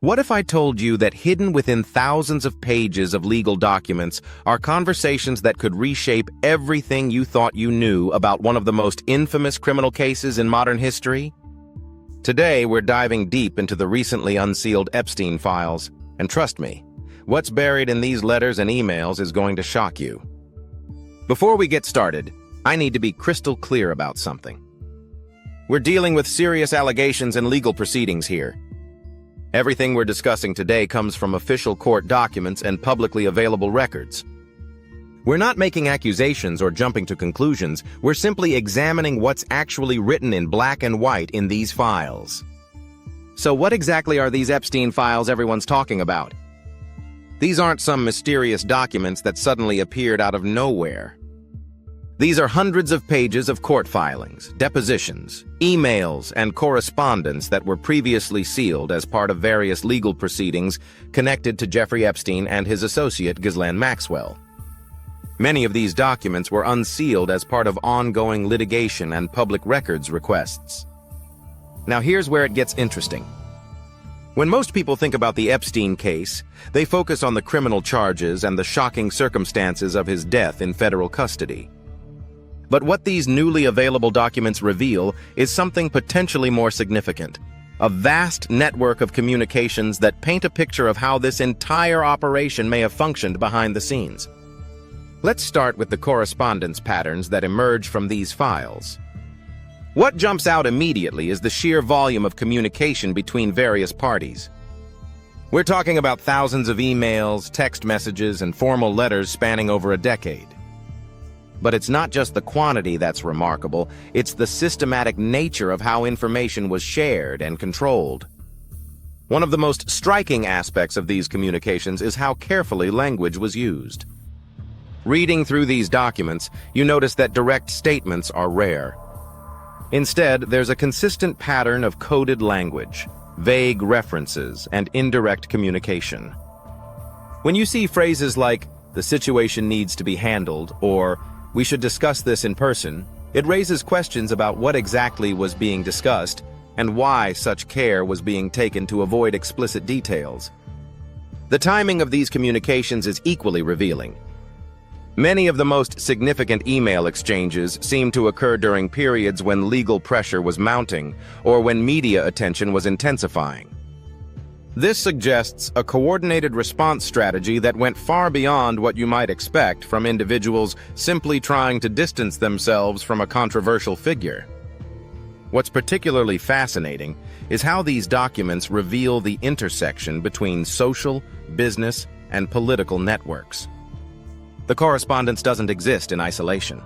What if I told you that hidden within thousands of pages of legal documents are conversations that could reshape everything you thought you knew about one of the most infamous criminal cases in modern history? Today, we're diving deep into the recently unsealed Epstein files, and trust me, what's buried in these letters and emails is going to shock you. Before we get started, I need to be crystal clear about something. We're dealing with serious allegations and legal proceedings here. Everything we're discussing today comes from official court documents and publicly available records. We're not making accusations or jumping to conclusions. We're simply examining what's actually written in black and white in these files. So what exactly are these Epstein files everyone's talking about? These aren't some mysterious documents that suddenly appeared out of nowhere. These are hundreds of pages of court filings, depositions, emails, and correspondence that were previously sealed as part of various legal proceedings connected to Jeffrey Epstein and his associate Ghislaine Maxwell. Many of these documents were unsealed as part of ongoing litigation and public records requests. Now here's where it gets interesting. When most people think about the Epstein case, they focus on the criminal charges and the shocking circumstances of his death in federal custody. But what these newly available documents reveal is something potentially more significant: a vast network of communications that paint a picture of how this entire operation may have functioned behind the scenes. Let's start with the correspondence patterns that emerge from these files. What jumps out immediately is the sheer volume of communication between various parties. We're talking about thousands of emails, text messages, and formal letters spanning over a decade. But it's not just the quantity that's remarkable, it's the systematic nature of how information was shared and controlled. One of the most striking aspects of these communications is how carefully language was used. Reading through these documents, you notice that direct statements are rare. Instead, there's a consistent pattern of coded language, vague references, and indirect communication. When you see phrases like, "the situation needs to be handled," or "we should discuss this in person," it raises questions about what exactly was being discussed and why such care was being taken to avoid explicit details. The timing of these communications is equally revealing. Many of the most significant email exchanges seem to occur during periods when legal pressure was mounting or when media attention was intensifying. This suggests a coordinated response strategy that went far beyond what you might expect from individuals simply trying to distance themselves from a controversial figure. What's particularly fascinating is how these documents reveal the intersection between social, business, and political networks. The correspondence doesn't exist in isolation.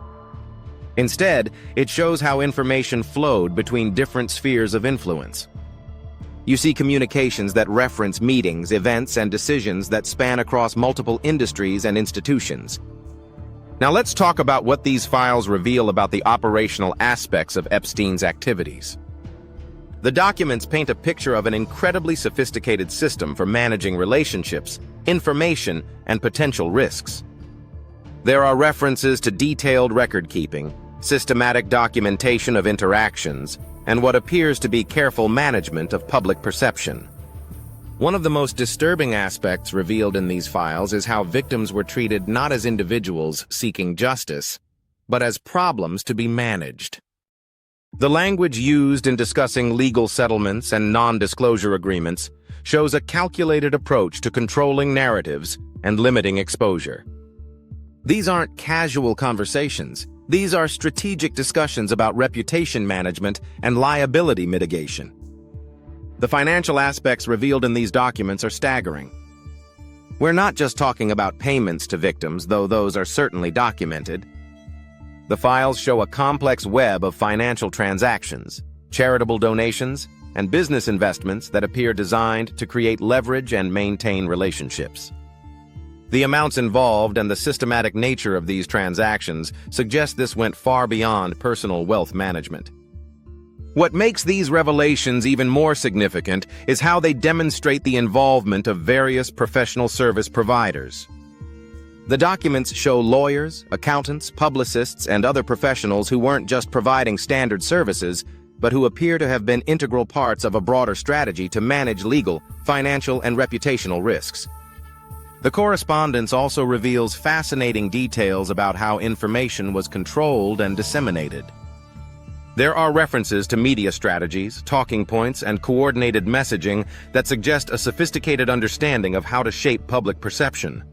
Instead, it shows how information flowed between different spheres of influence. You see communications that reference meetings, events, and decisions that span across multiple industries and institutions. Now let's talk about what these files reveal about the operational aspects of Epstein's activities. The documents paint a picture of an incredibly sophisticated system for managing relationships, information, and potential risks. There are references to detailed record-keeping, systematic documentation of interactions, and what appears to be careful management of public perception. One of the most disturbing aspects revealed in these files is how victims were treated not as individuals seeking justice, but as problems to be managed. The language used in discussing legal settlements and non-disclosure agreements shows a calculated approach to controlling narratives and limiting exposure. These aren't casual conversations. These are strategic discussions about reputation management and liability mitigation. The financial aspects revealed in these documents are staggering. We're not just talking about payments to victims, though those are certainly documented. The files show a complex web of financial transactions, charitable donations, and business investments that appear designed to create leverage and maintain relationships. The amounts involved and the systematic nature of these transactions suggest this went far beyond personal wealth management. What makes these revelations even more significant is how they demonstrate the involvement of various professional service providers. The documents show lawyers, accountants, publicists, and other professionals who weren't just providing standard services, but who appear to have been integral parts of a broader strategy to manage legal, financial, and reputational risks. The correspondence also reveals fascinating details about how information was controlled and disseminated. There are references to media strategies, talking points, and coordinated messaging that suggest a sophisticated understanding of how to shape public perception.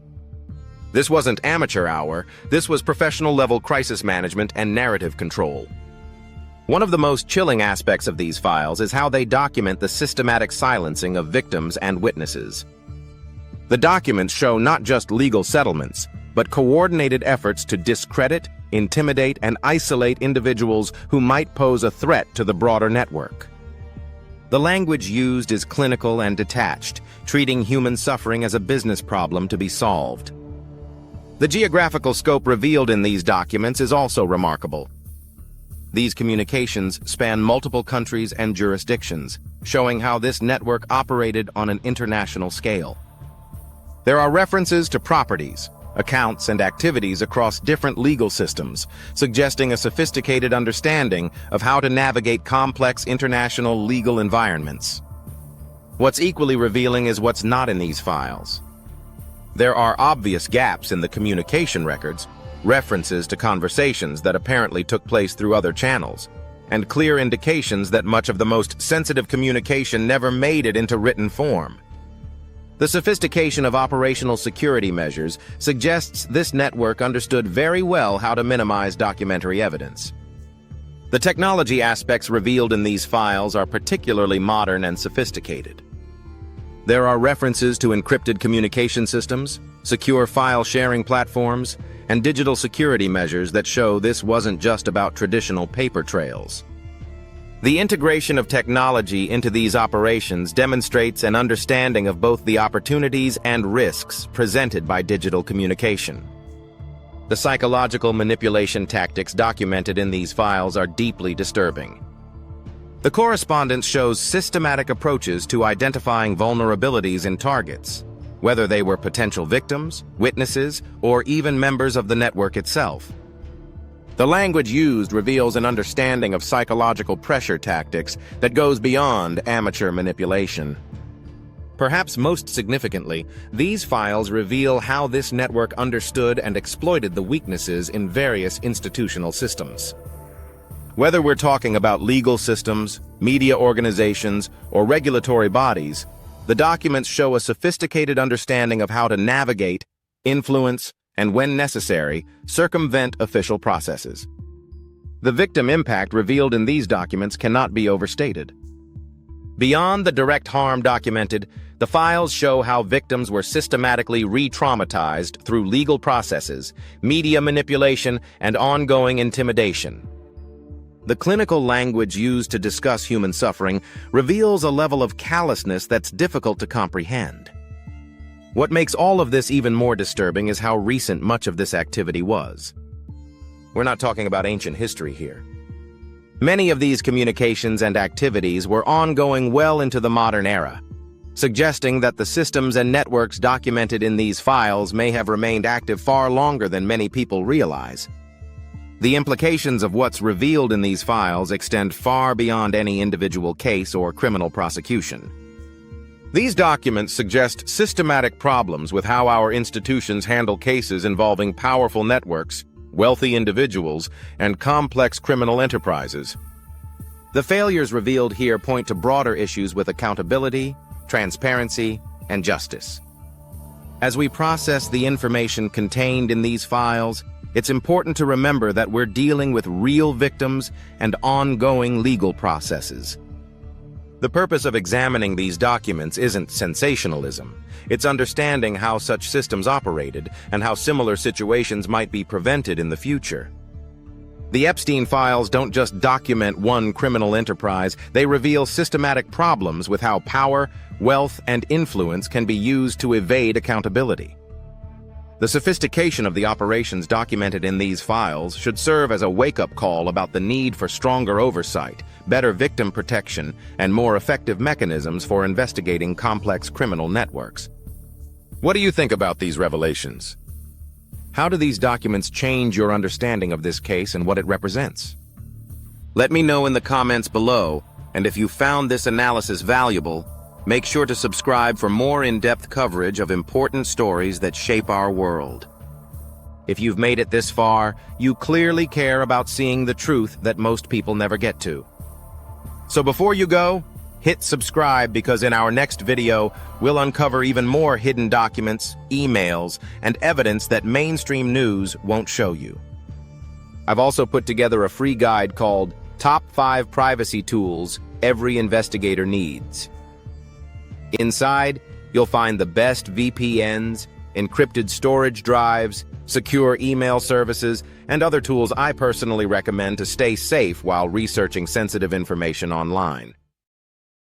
This wasn't amateur hour, this was professional-level crisis management and narrative control. One of the most chilling aspects of these files is how they document the systematic silencing of victims and witnesses. The documents show not just legal settlements, but coordinated efforts to discredit, intimidate, and isolate individuals who might pose a threat to the broader network. The language used is clinical and detached, treating human suffering as a business problem to be solved. The geographical scope revealed in these documents is also remarkable. These communications span multiple countries and jurisdictions, showing how this network operated on an international scale. There are references to properties, accounts, and activities across different legal systems, suggesting a sophisticated understanding of how to navigate complex international legal environments. What's equally revealing is what's not in these files. There are obvious gaps in the communication records, references to conversations that apparently took place through other channels, and clear indications that much of the most sensitive communication never made it into written form. The sophistication of operational security measures suggests this network understood very well how to minimize documentary evidence. The technology aspects revealed in these files are particularly modern and sophisticated. There are references to encrypted communication systems, secure file sharing platforms, and digital security measures that show this wasn't just about traditional paper trails. The integration of technology into these operations demonstrates an understanding of both the opportunities and risks presented by digital communication. The psychological manipulation tactics documented in these files are deeply disturbing. The correspondence shows systematic approaches to identifying vulnerabilities in targets, whether they were potential victims, witnesses, or even members of the network itself. The language used reveals an understanding of psychological pressure tactics that goes beyond amateur manipulation. Perhaps most significantly, these files reveal how this network understood and exploited the weaknesses in various institutional systems. Whether we're talking about legal systems, media organizations, or regulatory bodies, the documents show a sophisticated understanding of how to navigate, influence, and when necessary, circumvent official processes. The victim impact revealed in these documents cannot be overstated. Beyond the direct harm documented, the files show how victims were systematically re-traumatized through legal processes, media manipulation, and ongoing intimidation. The clinical language used to discuss human suffering reveals a level of callousness that's difficult to comprehend. What makes all of this even more disturbing is how recent much of this activity was. We're not talking about ancient history here. Many of these communications and activities were ongoing well into the modern era, suggesting that the systems and networks documented in these files may have remained active far longer than many people realize. The implications of what's revealed in these files extend far beyond any individual case or criminal prosecution. These documents suggest systematic problems with how our institutions handle cases involving powerful networks, wealthy individuals, and complex criminal enterprises. The failures revealed here point to broader issues with accountability, transparency, and justice. As we process the information contained in these files, it's important to remember that we're dealing with real victims and ongoing legal processes. The purpose of examining these documents isn't sensationalism. It's understanding how such systems operated and how similar situations might be prevented in the future. The Epstein files don't just document one criminal enterprise, they reveal systematic problems with how power, wealth, and influence can be used to evade accountability. The sophistication of the operations documented in these files should serve as a wake-up call about the need for stronger oversight, better victim protection, and more effective mechanisms for investigating complex criminal networks. What do you think about these revelations? How do these documents change your understanding of this case and what it represents? Let me know in the comments below, and if you found this analysis valuable, make sure to subscribe for more in-depth coverage of important stories that shape our world. If you've made it this far, you clearly care about seeing the truth that most people never get to. So before you go, hit subscribe, because in our next video, we'll uncover even more hidden documents, emails, and evidence that mainstream news won't show you. I've also put together a free guide called Top 5 Privacy Tools Every Investigator Needs. Inside, you'll find the best VPNs, encrypted storage drives, secure email services, and other tools I personally recommend to stay safe while researching sensitive information online.